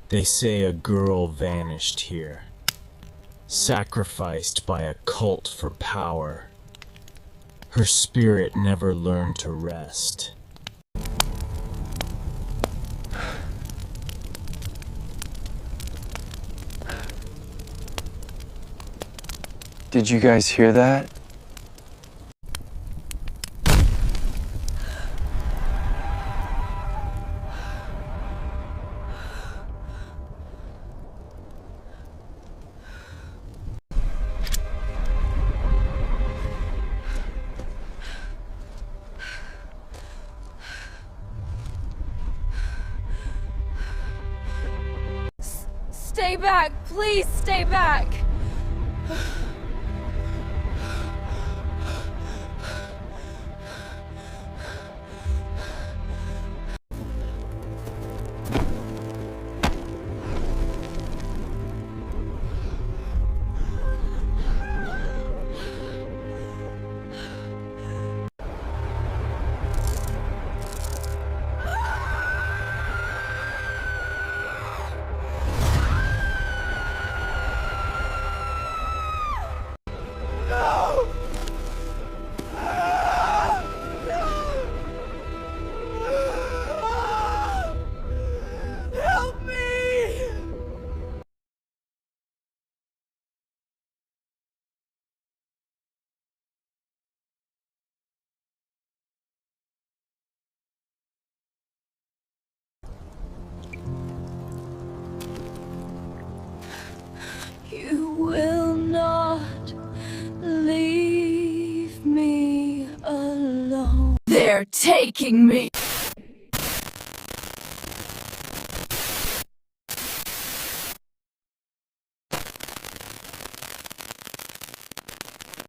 They say a girl vanished here, sacrificed by a cult for power. Her spirit never learned to rest. Did you guys hear that? Stay back! Please stay back! You will not leave me alone. They're taking me!